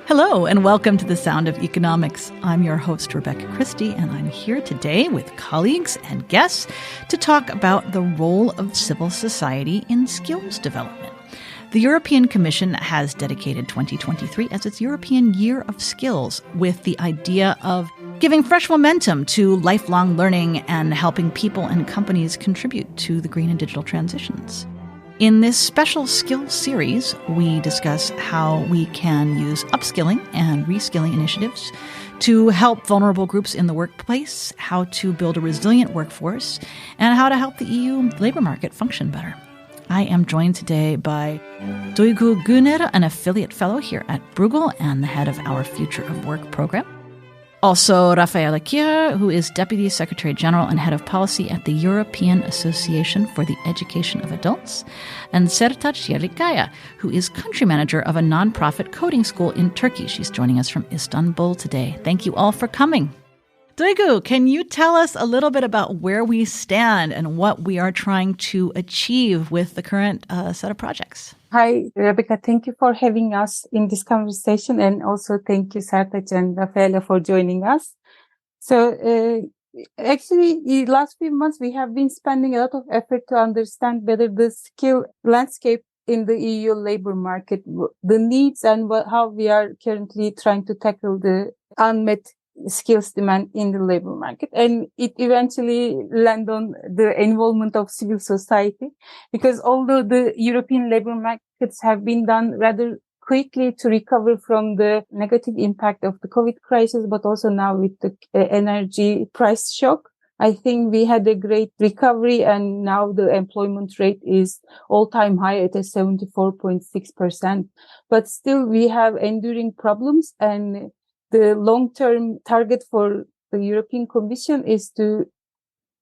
Hello, and welcome to The Sound of Economics. I'm your host, Rebecca Christie, and I'm here today with colleagues and guests to talk about the role of civil society in skills development. The European Commission has dedicated 2023 as its European Year of Skills, with the idea of giving fresh momentum to lifelong learning and helping people and companies contribute to the green and digital transitions. In this special skills series, we discuss how we can use upskilling and reskilling initiatives to help vulnerable groups in the workplace, how to build a resilient workforce, and how to help the EU labor market function better. I am joined today by Duygu Güner, an affiliate fellow here at Bruegel and the head of our Future of Work program. Also, Rafaela Kier, who is Deputy Secretary General and Head of Policy at the European Association for the Education of Adults, and Sertaç Yerlikaya, who is Country Manager of a nonprofit coding school in Turkey. She's joining us from Istanbul today. Thank you all for coming. Duygu, can you tell us a little bit about where we stand and what we are trying to achieve with the current set of projects? Hi, Rebecca. Thank you for having us in this conversation. And also thank you, Sertaç and Rafaela, for joining us. So actually, the last few months, we have been spending a lot of effort to understand better the skill landscape in the EU labor market, the needs and how we are currently trying to tackle the unmet skills demand in the labor market. And it eventually landed on the involvement of civil society, because although the European labor markets have been done rather quickly to recover from the negative impact of the COVID crisis, but also now with the energy price shock, I think we had a great recovery, and now the employment rate is all-time high at a 74.6%. But still, we have enduring problems, and the long-term target for the European Commission is to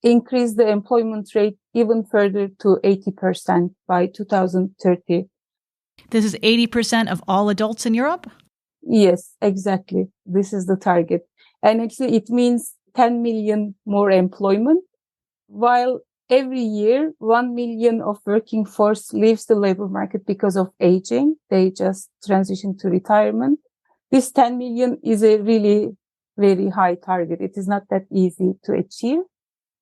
increase the employment rate even further to 80% by 2030. This is 80% of all adults in Europe? Yes, exactly. This is the target. And actually, it means 10 million more employment, while every year 1 million of working force leaves the labor market because of aging. They just transition to retirement. This 10 million is a really very high target. It is not that easy to achieve.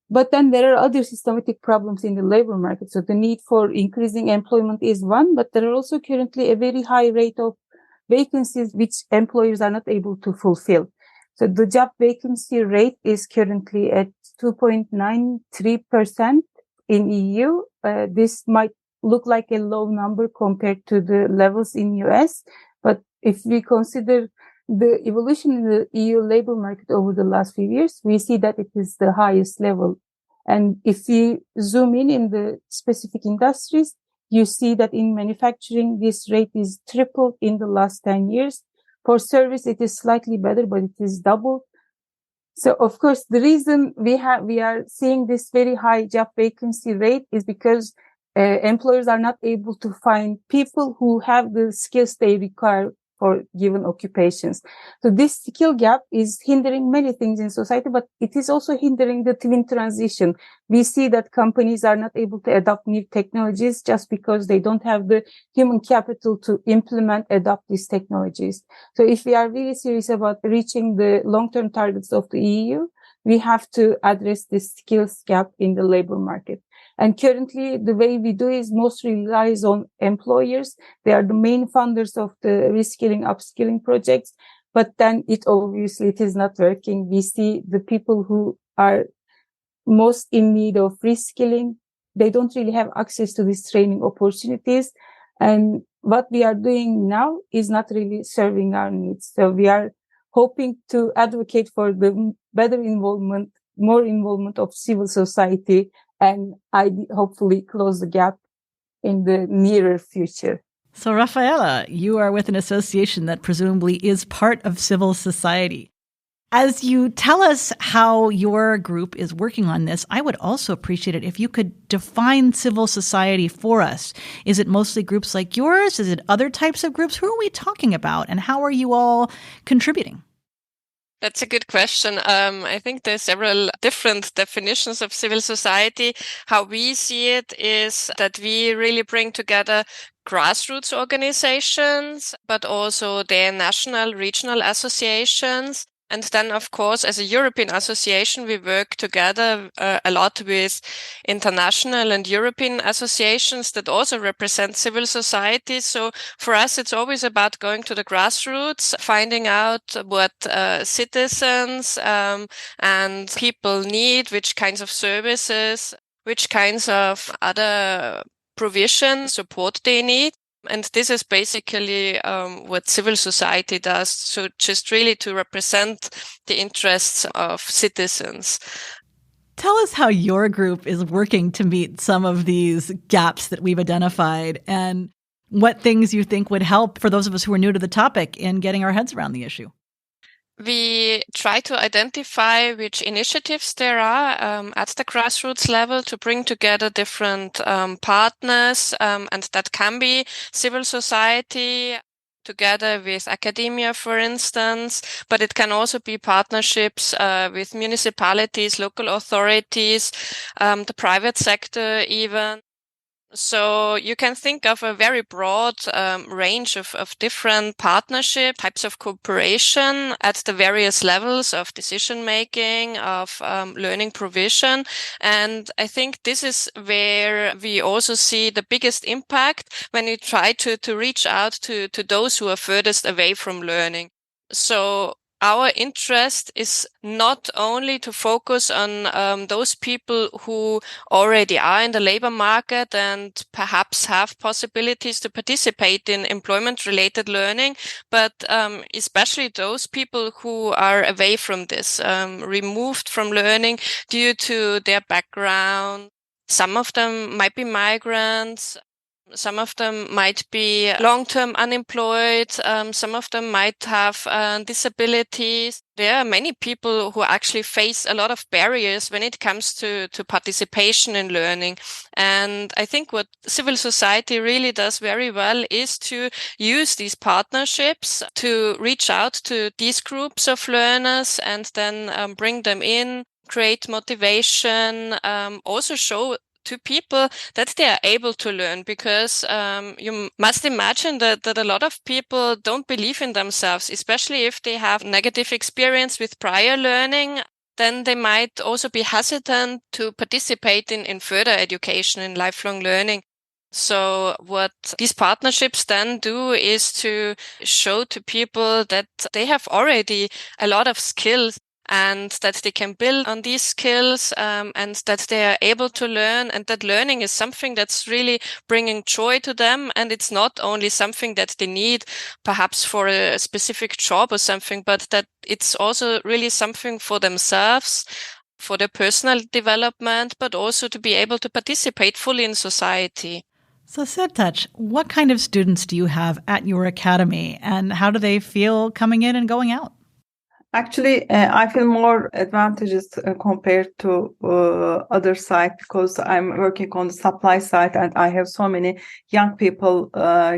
But then there are other systematic problems in the labor market. So the need for increasing employment is one, but there are also currently a very high rate of vacancies which employers are not able to fulfill. So the job vacancy rate is currently at 2.93% in EU. This might look like a low number compared to the levels in US. But if we consider the evolution in the EU labor market over the last few years, we see that it is the highest level. And if you zoom in the specific industries, you see that in manufacturing, this rate is tripled in the last 10 years. For service, it is slightly better, but it is doubled. So, of course, the reason we are seeing this very high job vacancy rate is because employers are not able to find people who have the skills they require for given occupations. So this skill gap is hindering many things in society, but it is also hindering the twin transition. We see that companies are not able to adopt new technologies just because they don't have the human capital to adopt these technologies. So if we are really serious about reaching the long-term targets of the EU, we have to address this skills gap in the labor market. And currently, the way we do is mostly relies on employers. They are the main funders of the reskilling, upskilling projects. But then it is not working. We see the people who are most in need of reskilling, they don't really have access to these training opportunities. And what we are doing now is not really serving our needs. So we are hoping to advocate for the better involvement, more involvement of civil society, and hopefully close the gap in the nearer future. So, Rafaela, you are with an association that presumably is part of civil society. As you tell us how your group is working on this, I would also appreciate it if you could define civil society for us. Is it mostly groups like yours? Is it other types of groups? Who are we talking about? And how are you all contributing? That's a good question. I think there's several different definitions of civil society. How we see it is that we really bring together grassroots organizations, but also their national, regional associations. And then, of course, as a European association, we work together a lot with international and European associations that also represent civil society. So for us, it's always about going to the grassroots, finding out what citizens and people need, which kinds of services, which kinds of other provision support they need. And this is basically what civil society does. So just really to represent the interests of citizens. Tell us how your group is working to meet some of these gaps that we've identified and what things you think would help for those of us who are new to the topic in getting our heads around the issue. We try to identify which initiatives there are at the grassroots level to bring together different partners, and that can be civil society together with academia, for instance, but it can also be partnerships with municipalities, local authorities, the private sector even. So you can think of a very broad range of different partnership types of cooperation at the various levels of decision making, of learning provision. And I think this is where we also see the biggest impact when we try to reach out to those who are furthest away from learning. So our interest is not only to focus on those people who already are in the labor market and perhaps have possibilities to participate in employment-related learning, but especially those people who are away from this, removed from learning due to their background. Some of them might be migrants. Some of them might be long-term unemployed. Some of them might have disabilities. There are many people who actually face a lot of barriers when it comes to participation in learning. And I think what civil society really does very well is to use these partnerships to reach out to these groups of learners and then bring them in, create motivation, also show to people that they are able to learn, because you must imagine that a lot of people don't believe in themselves, especially if they have negative experience with prior learning. Then they might also be hesitant to participate in further education, in lifelong learning. So what these partnerships then do is to show to people that they have already a lot of skills and that they can build on these skills, and that they are able to learn, and that learning is something that's really bringing joy to them. And it's not only something that they need perhaps for a specific job or something, but that it's also really something for themselves, for their personal development, but also to be able to participate fully in society. So Sertaç, what kind of students do you have at your academy, and how do they feel coming in and going out? Actually, I feel more advantages compared to other side, because I'm working on the supply side and I have so many young people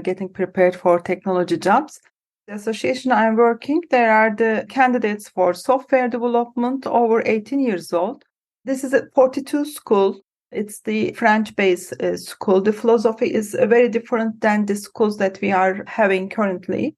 getting prepared for technology jobs. The association I'm working, there are the candidates for software development over 18 years old. This is a 42 school. It's the French-based school. The philosophy is very different than the schools that we are having currently.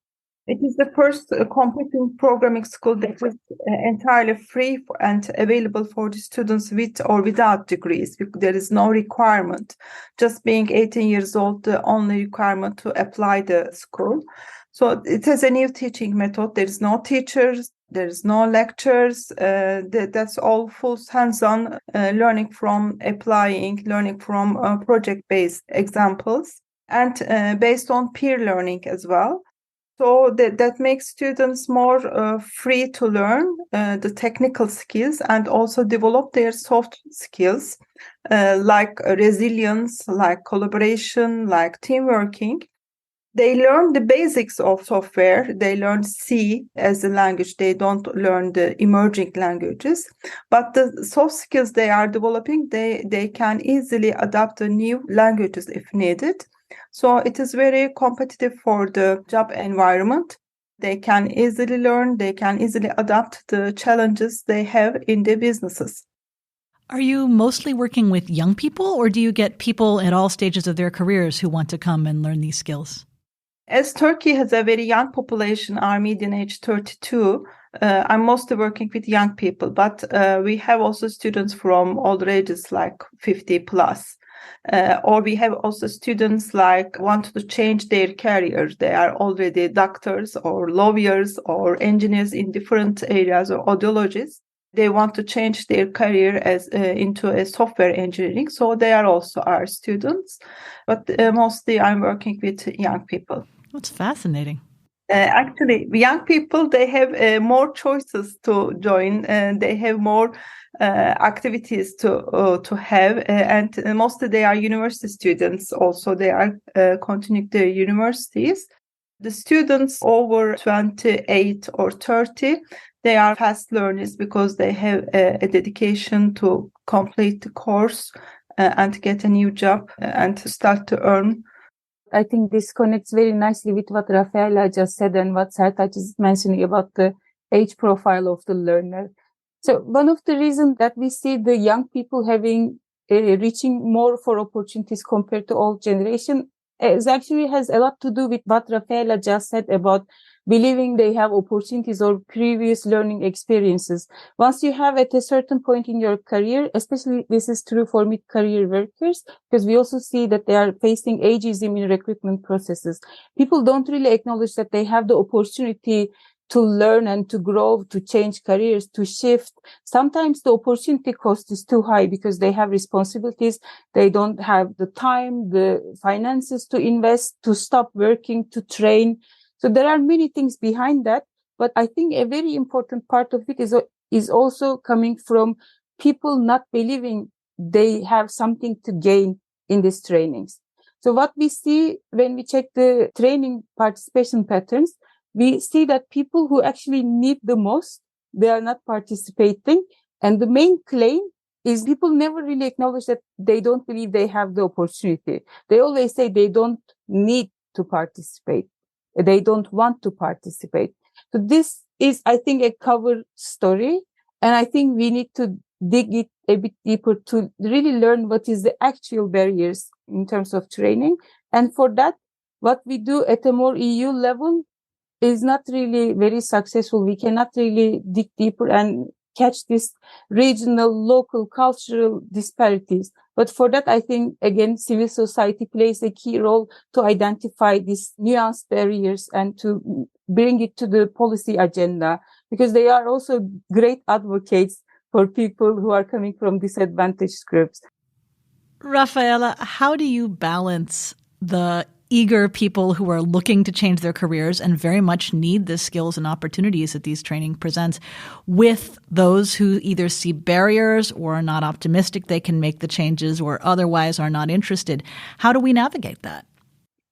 It is the first computing programming school that is entirely free and available for the students with or without degrees. There is no requirement. Just being 18 years old, the only requirement to apply the school. So it has a new teaching method. There is no teachers, there is no lectures. That's all full hands-on learning from applying, learning from project-based examples, and based on peer learning as well. So that makes students more free to learn the technical skills and also develop their soft skills, like resilience, like collaboration, like team working. They learn the basics of software. They learn C as a language. They don't learn the emerging languages. But the soft skills they are developing, they can easily adapt the new languages if needed. So it is very competitive for the job environment. They can easily learn, they can easily adapt the challenges they have in their businesses. Are you mostly working with young people, or do you get people at all stages of their careers who want to come and learn these skills? As Turkey has a very young population, our median age 32, I'm mostly working with young people, but we have also students from older ages like 50 plus. Or we have also students like want to change their career. They are already doctors or lawyers or engineers in different areas or ideologies. They want to change their career into a software engineering. So they are also our students. But mostly I'm working with young people. That's fascinating. Actually, young people, they have more choices to join, and they have more activities to have, and mostly they are university students. Also, they are continuing their universities. The students over 28 or 30, they are fast learners because they have a dedication to complete the course and get a new job and to start to earn. I think this connects very nicely with what Rafaela just said and what Sertaç is mentioning about the age profile of the learner. So one of the reasons that we see the young people reaching more for opportunities compared to old generation is actually has a lot to do with what Rafaela just said about believing they have opportunities or previous learning experiences. Once you have at a certain point in your career, especially this is true for mid-career workers, because we also see that they are facing ageism in recruitment processes. People don't really acknowledge that they have the opportunity to learn and to grow, to change careers, to shift. Sometimes the opportunity cost is too high because they have responsibilities. They don't have the time, the finances to invest, to stop working, to train. So there are many things behind that. But I think a very important part of it is also coming from people not believing they have something to gain in these trainings. So what we see when we check the training participation patterns, we see that people who actually need the most, they are not participating. And the main claim is people never really acknowledge that they don't believe they have the opportunity. They always say they don't need to participate. They don't want to participate. So this is, I think, a cover story. And I think we need to dig it a bit deeper to really learn what is the actual barriers in terms of training. And for that, what we do at a more EU level is not really very successful. We cannot really dig deeper and catch this regional, local, cultural disparities. But for that, I think, again, civil society plays a key role to identify these nuanced barriers and to bring it to the policy agenda, because they are also great advocates for people who are coming from disadvantaged groups. Rafaela, how do you balance the eager people who are looking to change their careers and very much need the skills and opportunities that these training presents with those who either see barriers or are not optimistic they can make the changes or otherwise are not interested? How do we navigate that?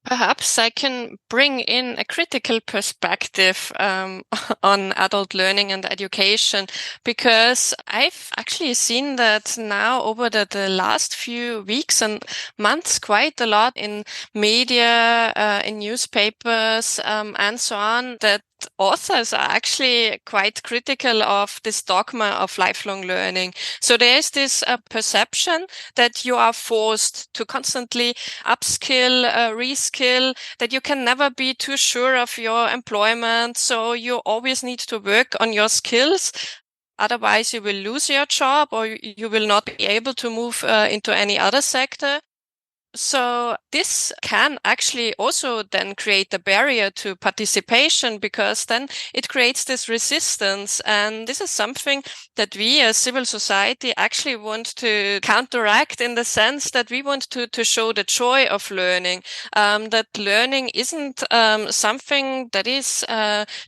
Perhaps I can bring in a critical perspective on adult learning and education, because I've actually seen that now over the last few weeks and months quite a lot in media, in newspapers, and so on, that authors are actually quite critical of this dogma of lifelong learning. So there is this perception that you are forced to constantly upskill, reskill, that you can never be too sure of your employment. So you always need to work on your skills. Otherwise, you will lose your job or you will not be able to move into any other sector. So this can actually also then create a barrier to participation, because then it creates this resistance. And this is something that we as civil society actually want to counteract, in the sense that we want to show the joy of learning, that learning isn't something that is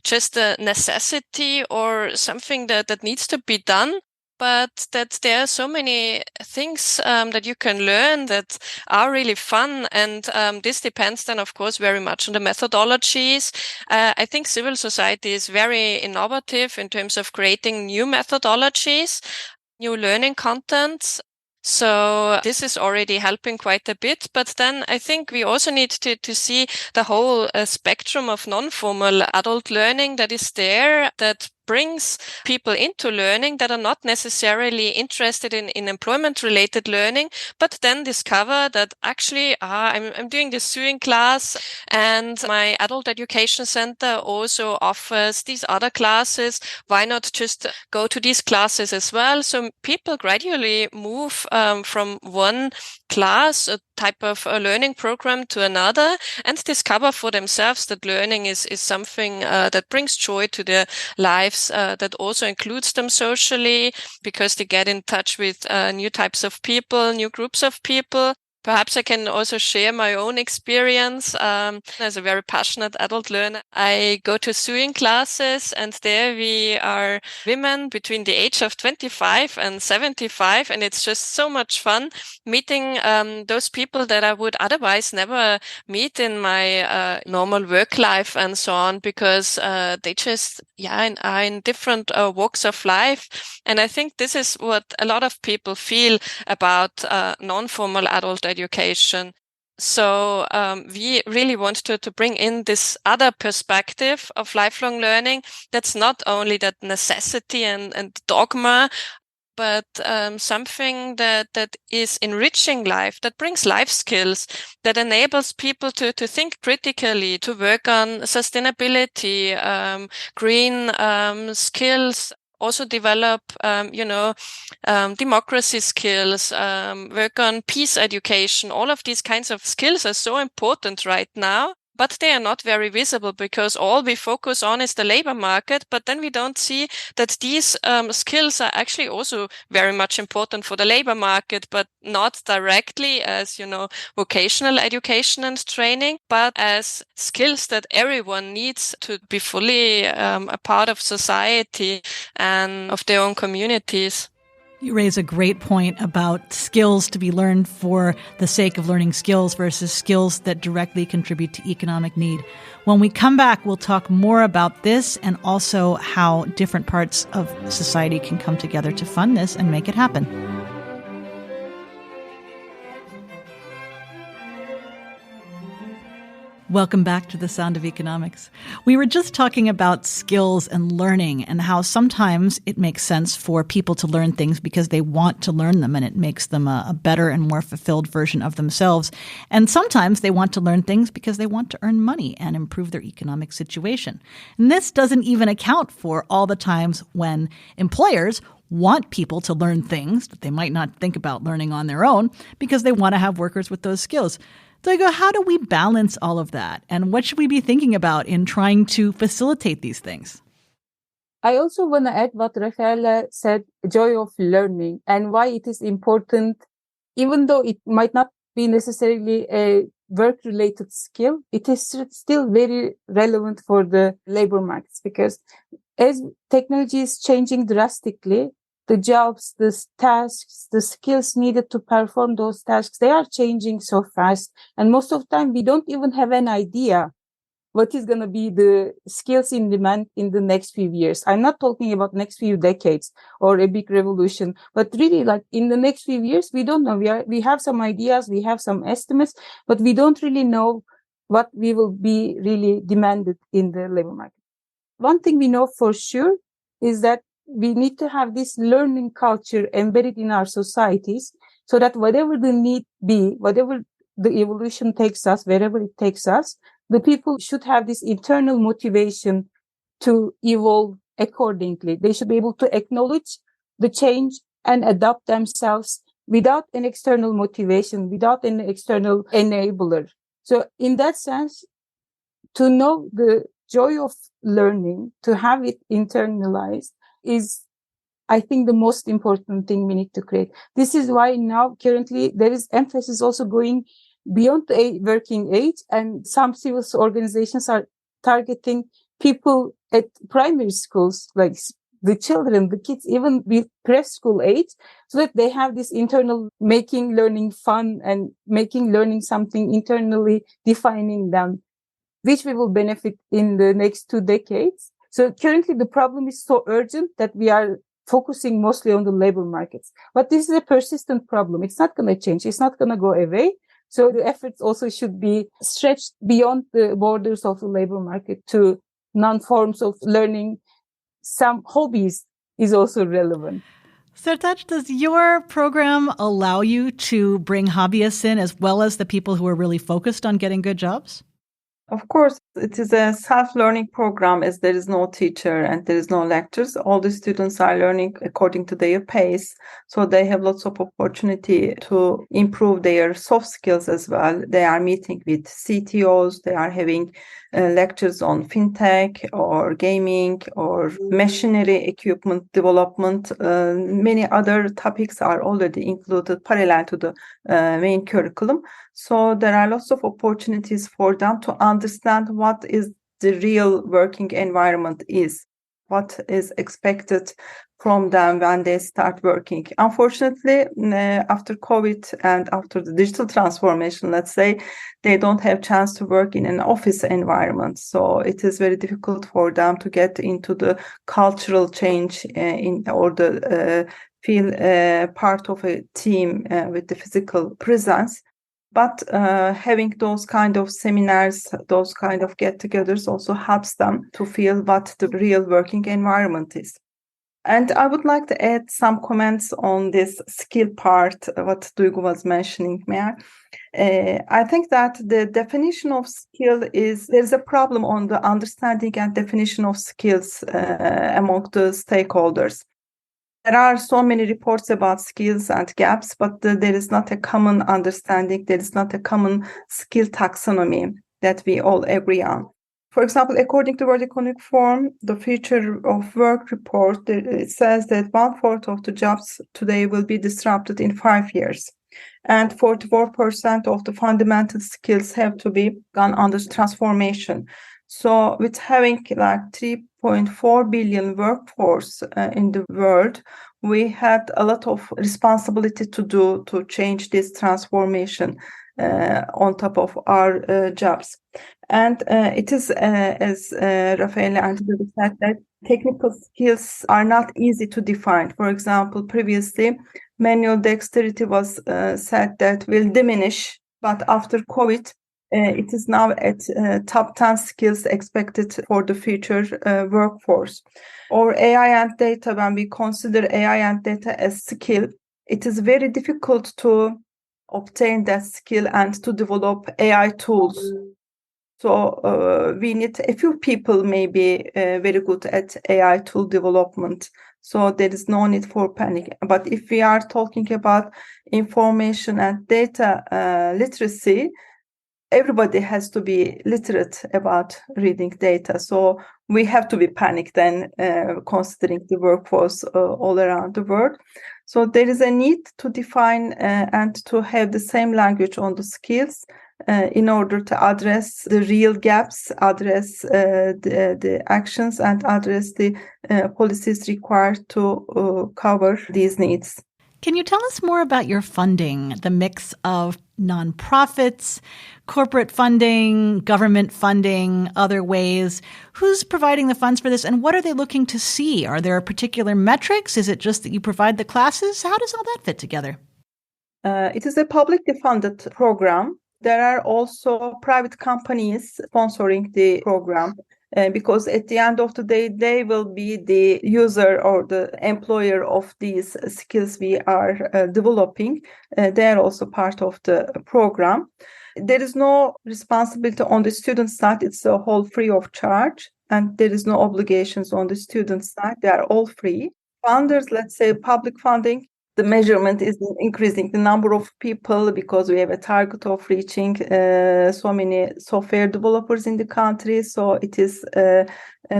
just a necessity or something that needs to be done, but that there are so many things that you can learn that are really fun. And this depends then, of course, very much on the methodologies. I think civil society is very innovative in terms of creating new methodologies, new learning contents. So this is already helping quite a bit. But then I think we also need to see the whole spectrum of non-formal adult learning that is there, that brings people into learning that are not necessarily interested in employment-related learning, but then discover that actually I'm doing this sewing class and my adult education center also offers these other classes. Why not just go to these classes as well? So people gradually move from one class, a type of a learning program, to another, and discover for themselves that learning is something that brings joy to their lives, that also includes them socially, because they get in touch with new types of people, new groups of people. Perhaps I can also share my own experience. As a very passionate adult learner, I go to sewing classes, and there we are women between the age of 25 and 75. And it's just so much fun meeting those people that I would otherwise never meet in my normal work life and so on, because they just are in different walks of life. And I think this is what a lot of people feel about non-formal adult education. So we really want to bring in this other perspective of lifelong learning. That's not only that necessity and dogma, but something that is enriching life, that brings life skills, that enables people to think critically, to work on sustainability, green skills, also develop, democracy skills, work on peace education. All of these kinds of skills are so important right now, but they are not very visible because all we focus on is the labor market. But then we don't see that these skills are actually also very much important for the labor market, but not directly as, vocational education and training, but as skills that everyone needs to be fully a part of society and of their own communities. You raise a great point about skills to be learned for the sake of learning skills versus skills that directly contribute to economic need. When we come back, we'll talk more about this and also how different parts of society can come together to fund this and make it happen. Welcome back to The Sound of Economics. We were just talking about skills and learning and how sometimes it makes sense for people to learn things because they want to learn them and it makes them a better and more fulfilled version of themselves. And sometimes they want to learn things because they want to earn money and improve their economic situation. And this doesn't even account for all the times when employers want people to learn things that they might not think about learning on their own because they want to have workers with those skills. So I go, how do we balance all of that? And what should we be thinking about in trying to facilitate these things? I also want to add what Rafaela said, joy of learning, and why it is important, even though it might not be necessarily a work-related skill, it is still very relevant for the labor markets, because as technology is changing drastically, the jobs, the tasks, the skills needed to perform those tasks, they are changing so fast. And most of the time, we don't even have an idea what is going to be the skills in demand in the next few years. I'm not talking about next few decades or a big revolution, but really like in the next few years, we don't know. We have some ideas, we have some estimates, but we don't really know what we will be really demanded in the labor market. One thing we know for sure is that we need to have this learning culture embedded in our societies so that whatever the need be, whatever the evolution takes us, wherever it takes us, the people should have this internal motivation to evolve accordingly. They should be able to acknowledge the change and adapt themselves without an external motivation, without an external enabler. So in that sense, to know the joy of learning, to have it internalized, is, I think, the most important thing we need to create. This is why now currently there is emphasis also going beyond the working age, and some civil organizations are targeting people at primary schools, like the children, the kids, even with preschool age, so that they have this internal making learning fun and making learning something internally defining them, which we will benefit in the next 2 decades. So currently the problem is so urgent that we are focusing mostly on the labor markets. But this is a persistent problem. It's not going to change. It's not going to go away. So the efforts also should be stretched beyond the borders of the labor market to non-forms of learning. Some hobbies is also relevant. Sertaç, does your program allow you to bring hobbyists in as well as the people who are really focused on getting good jobs? Of course, it is a self-learning program as there is no teacher and there is no lectures. All the students are learning according to their pace. So they have lots of opportunity to improve their soft skills as well. They are meeting with CTOs. They are having lectures on fintech or gaming or machinery equipment development. Many other topics are already included parallel to the main curriculum. So there are lots of opportunities for them to understand what is the real working environment is, what is expected from them when they start working. Unfortunately, after COVID and after the digital transformation, let's say, they don't have chance to work in an office environment. So it is very difficult for them to get into the cultural change or feel part of a team with the physical presence. But having those kind of seminars, those kind of get-togethers also helps them to feel what the real working environment is. And I would like to add some comments on this skill part, what Duygu was mentioning, Meher. I think that the definition of skill there's a problem on the understanding and definition of skills among the stakeholders. There are so many reports about skills and gaps, but there is not a common understanding. There is not a common skill taxonomy that we all agree on. For example, according to World Economic Forum, the Future of Work report, it says that 1/4 of the jobs today will be disrupted in 5 years. And 44% of the fundamental skills have to be gone under transformation. So with having like 3.4 billion workforce in the world, we had a lot of responsibility to change this transformation on top of our jobs. And it is, as Rafael and said, that technical skills are not easy to define. For example, previously, manual dexterity was said that will diminish, but after COVID, it is now at top 10 skills expected for the future workforce. Or AI and data, when we consider AI and data as skill, it is very difficult to obtain that skill and to develop AI tools. So we need a few people maybe very good at AI tool development. So there is no need for panic. But if we are talking about information and data literacy, everybody has to be literate about reading data. So we have to be panicked then, considering the workforce all around the world. So there is a need to define and to have the same language on the skills in order to address the real gaps, address the actions, and address the policies required to cover these needs. Can you tell us more about your funding, the mix of nonprofits, corporate funding, government funding, other ways? Who's providing the funds for this, and what are they looking to see? Are there particular metrics? Is it just that you provide the classes? How does all that fit together? It is a publicly funded program. There are also private companies sponsoring the program. Because at the end of the day, they will be the user or the employer of these skills we are developing. They are also part of the program. There is no responsibility on the student side. It's a whole free of charge, and there is no obligations on the student side. They are all free. Funders, let's say public funding, the measurement is increasing the number of people because we have a target of reaching so many software developers in the country. So it is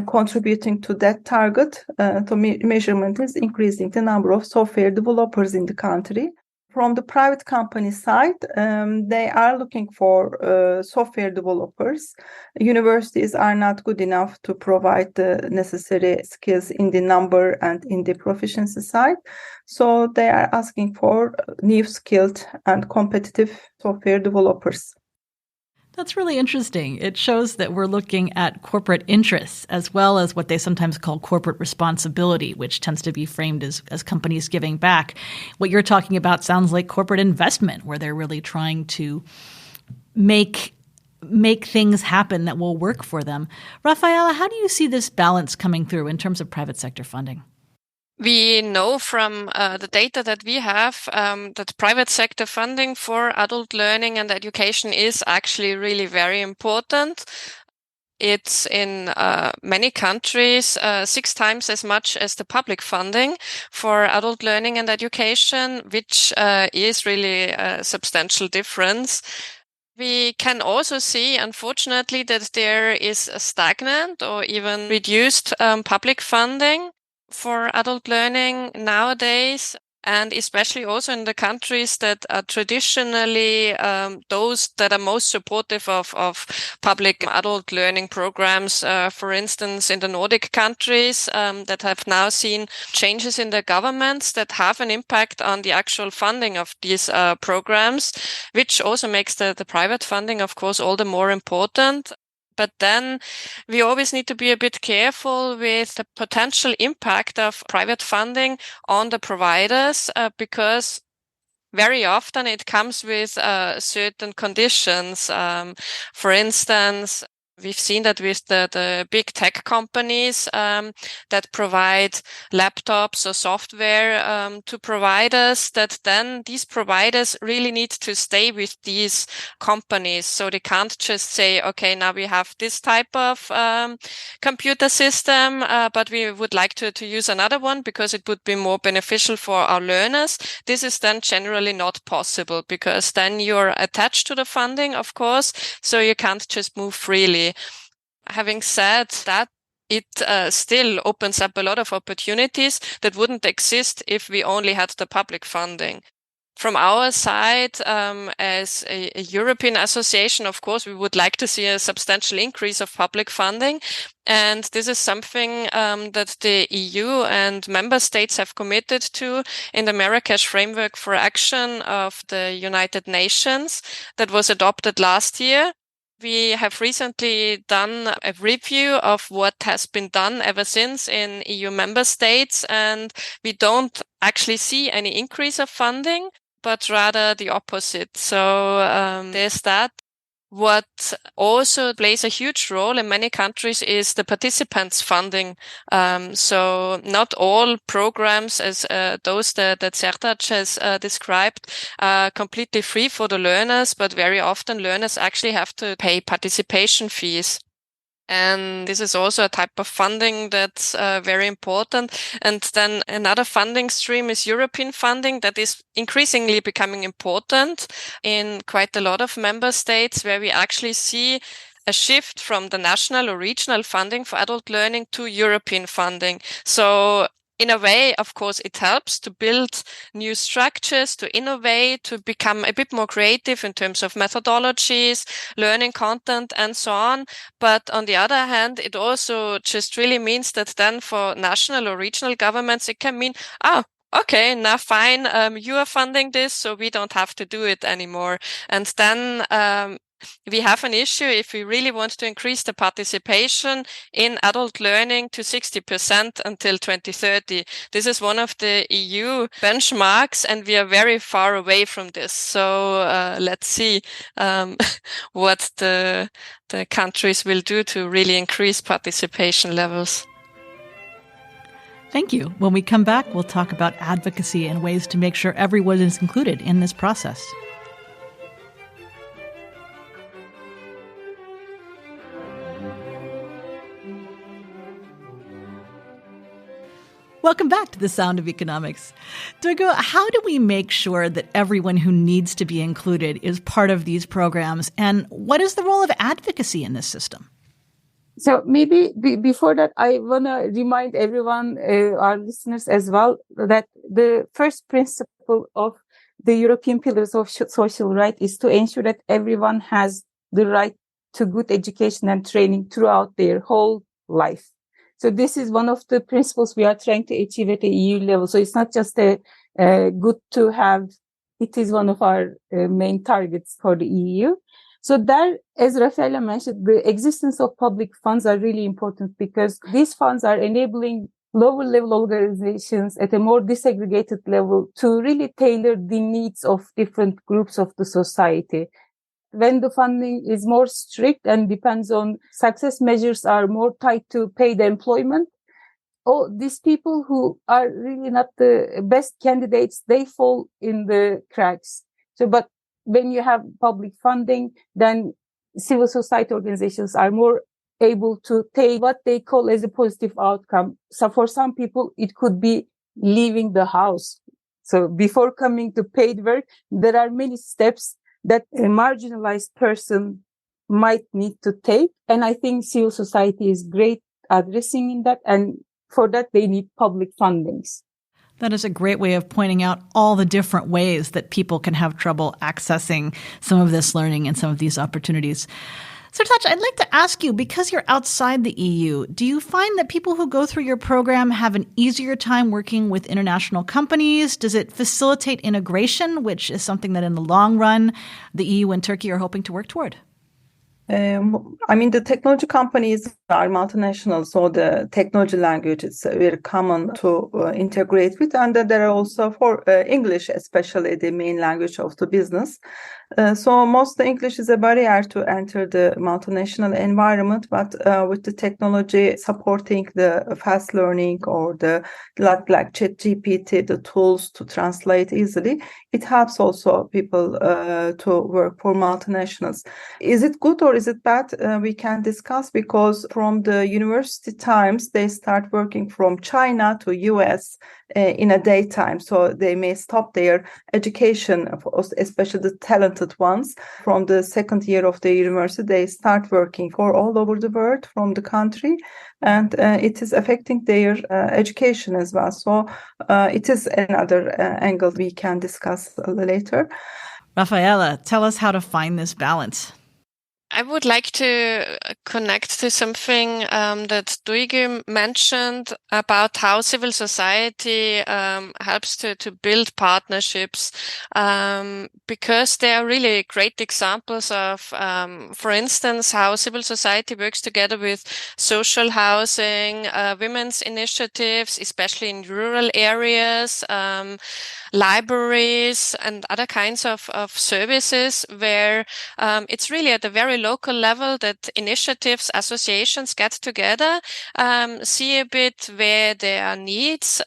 contributing to that target. So measurement is increasing the number of software developers in the country. From the private company side, they are looking for software developers. Universities are not good enough to provide the necessary skills in the number and in the proficiency side. So they are asking for new skilled and competitive software developers. That's really interesting. It shows that we're looking at corporate interests as well as what they sometimes call corporate responsibility, which tends to be framed as companies giving back. What you're talking about sounds like corporate investment, where they're really trying to make things happen that will work for them. Rafaela, how do you see this balance coming through in terms of private sector funding? We know from the data that we have that private sector funding for adult learning and education is actually really very important. It's in many countries 6 times as much as the public funding for adult learning and education, which is really a substantial difference. We can also see, unfortunately, that there is a stagnant or even reduced public funding for adult learning nowadays, and especially also in the countries that are traditionally those that are most supportive of public adult learning programs. For instance, in the Nordic countries that have now seen changes in their governments that have an impact on the actual funding of these programs, which also makes the private funding, of course, all the more important. But then we always need to be a bit careful with the potential impact of private funding on the providers, because very often it comes with certain conditions. For instance, we've seen that with the big tech companies that provide laptops or software to providers, that then these providers really need to stay with these companies. So they can't just say, okay, now we have this type of computer system, but we would like to use another one because it would be more beneficial for our learners. This is then generally not possible because then you're attached to the funding, of course, so you can't just move freely. Having said that, it still opens up a lot of opportunities that wouldn't exist if we only had the public funding. From our side, as a European association, of course, we would like to see a substantial increase of public funding. And this is something that the EU and member states have committed to in the Marrakesh Framework for Action of the United Nations that was adopted last year. We have recently done a review of what has been done ever since in EU member states, and we don't actually see any increase of funding, but rather the opposite. So there's that. What also plays a huge role in many countries is the participants' funding. So not all programs, as those that Sertac has described, are completely free for the learners, but very often learners actually have to pay participation fees. And this is also a type of funding that's very important. And then another funding stream is European funding that is increasingly becoming important in quite a lot of member states, where we actually see a shift from the national or regional funding for adult learning to European funding. So in a way, of course, it helps to build new structures, to innovate, to become a bit more creative in terms of methodologies, learning content, and so on. But on the other hand, it also just really means that then for national or regional governments, it can mean, okay, now fine, you are funding this, so we don't have to do it anymore. And then we have an issue if we really want to increase the participation in adult learning to 60% until 2030. This is one of the EU benchmarks, and we are very far away from this. So let's see what the countries will do to really increase participation levels. Thank you. When we come back, we'll talk about advocacy and ways to make sure everyone is included in this process. Welcome back to The Sound of Economics. Duygu, how do we make sure that everyone who needs to be included is part of these programs? And what is the role of advocacy in this system? So maybe before that, I want to remind everyone, our listeners as well, that the first principle of the European Pillars of Social Rights is to ensure that everyone has the right to good education and training throughout their whole life. So this is one of the principles we are trying to achieve at the EU level. So it's not just a good to have, it is one of our main targets for the EU. So there, as Rafaela mentioned, the existence of public funds are really important because these funds are enabling lower level organizations at a more disaggregated level to really tailor the needs of different groups of the society. When the funding is more strict and depends on success measures are more tied to paid employment, these people who are really not the best candidates, they fall in the cracks. So, but when you have public funding, then civil society organizations are more able to take what they call as a positive outcome. So for some people, it could be leaving the house. So before coming to paid work, there are many steps that a marginalized person might need to take. And I think civil society is great addressing in that. And for that, they need public fundings. That is a great way of pointing out all the different ways that people can have trouble accessing some of this learning and some of these opportunities. Sertaç, I'd like to ask you, because you're outside the EU, do you find that people who go through your program have an easier time working with international companies? Does it facilitate integration, which is something that in the long run, the EU and Turkey are hoping to work toward? The technology companies are multinational, so the technology language is very common to integrate with. And then there are also for English, especially the main language of the business. So most the English is a barrier to enter the multinational environment, but with the technology supporting the fast learning or the like ChatGPT, the tools to translate easily, it helps also people to work for multinationals. Is it good or is it bad? We can discuss, because from the university times, they start working from China to US in a daytime. So they may stop their education, especially the talented ones. From the second year of the university, they start working for all over the world from the country. And it is affecting their education as well. So it is another angle we can discuss later. Rafaela, tell us how to find this balance. I would like to connect to something that Duygu mentioned about how civil society helps to build partnerships, because there are really great examples of, for instance, how civil society works together with social housing, women's initiatives, especially in rural areas, libraries and other kinds of services where it's really at a very local level that initiatives, associations get together, see a bit where there are needs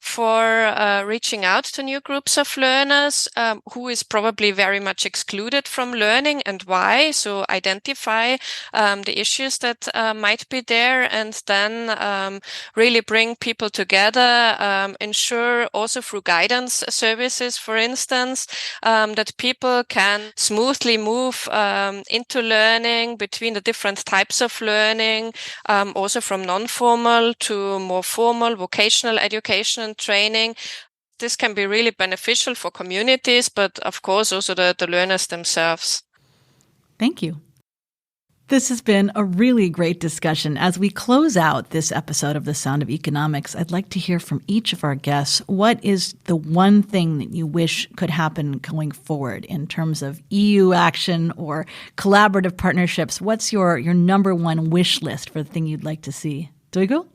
for reaching out to new groups of learners, who is probably very much excluded from learning and why. So identify the issues that might be there, and then really bring people together, ensure also through guidance services, for instance, that people can smoothly move into learning between the different types of learning, also from non-formal to more formal vocational education and training. This can be really beneficial for communities, but of course also the learners themselves. Thank you. This has been a really great discussion. As we close out this episode of The Sound of Economics, I'd like to hear from each of our guests. What is the one thing that you wish could happen going forward in terms of EU action or collaborative partnerships? What's your number one wish list for the thing you'd like to see? Duygu?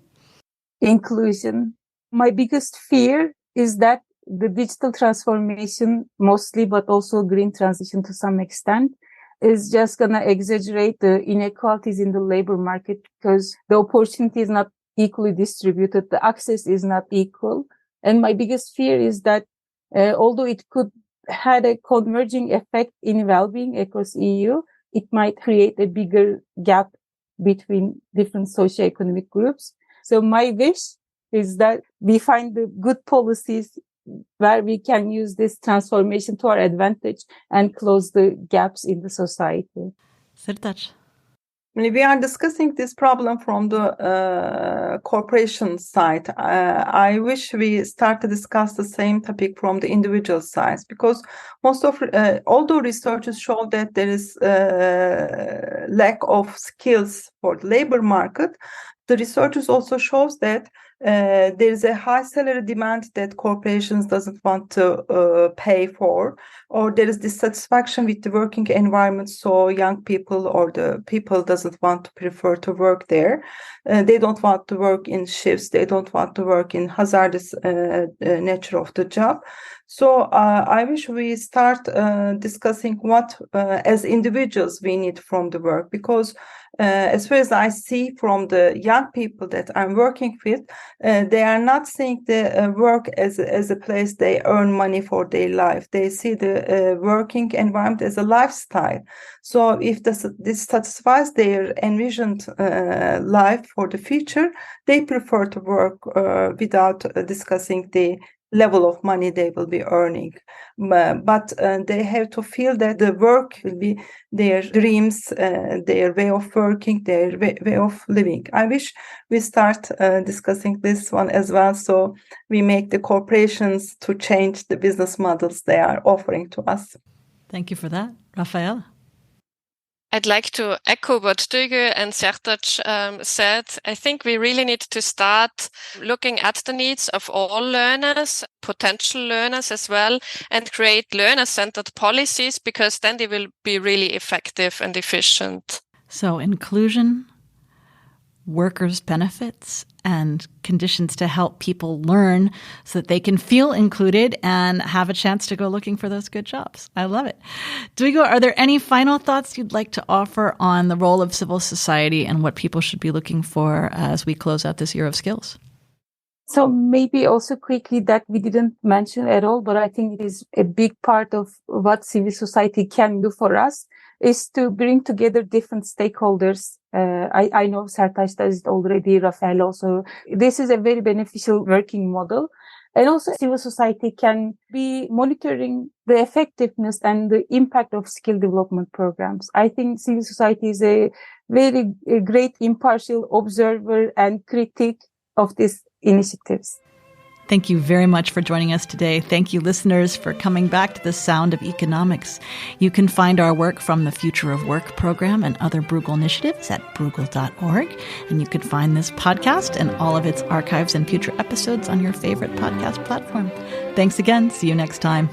Inclusion. My biggest fear is that the digital transformation mostly, but also green transition to some extent, is just going to exaggerate the inequalities in the labor market, because the opportunity is not equally distributed. The access is not equal. And my biggest fear is that although it could have a converging effect in well-being across EU, it might create a bigger gap between different socioeconomic groups. So my wish is that we find the good policies where we can use this transformation to our advantage and close the gaps in the society. Sertaç? We are discussing this problem from the corporation side. I wish we start to discuss the same topic from the individual side, because although researchers show that there is lack of skills for the labor market, the researchers also shows that there is a high salary demand that corporations doesn't want to pay for, or there is dissatisfaction with the working environment, so young people or the people doesn't want to prefer to work there. They don't want to work in shifts. They don't want to work in hazardous nature of the job. So I wish we start discussing what, as individuals, we need from the work, because as far as I see from the young people that I'm working with, they are not seeing the work as a place they earn money for their life. They see the working environment as a lifestyle. So if this satisfies their envisioned life for the future, they prefer to work without discussing the level of money they will be earning. But they have to feel that the work will be their dreams, their way of working, their way of living. I wish we start discussing this one as well, so we make the corporations to change the business models they are offering to us. Thank you for that. Rafaela? I'd like to echo what Duygu and Sertac said. I think we really need to start looking at the needs of all learners, potential learners as well, and create learner-centered policies, because then they will be really effective and efficient. So inclusion, workers' benefits, and conditions to help people learn so that they can feel included and have a chance to go looking for those good jobs. I love it. Duygu, are there any final thoughts you'd like to offer on the role of civil society and what people should be looking for as we close out this year of skills? So maybe also quickly that we didn't mention at all, but I think it is a big part of what civil society can do for us, is to bring together different stakeholders. I know Sertac does it already, Rafael also. This is a very beneficial working model. And also civil society can be monitoring the effectiveness and the impact of skill development programs. I think civil society is a very great impartial observer and critic of these initiatives. Thank you very much for joining us today. Thank you, listeners, for coming back to the Sound of Economics. You can find our work from the Future of Work program and other Bruegel initiatives at bruegel.org. And you can find this podcast and all of its archives and future episodes on your favorite podcast platform. Thanks again. See you next time.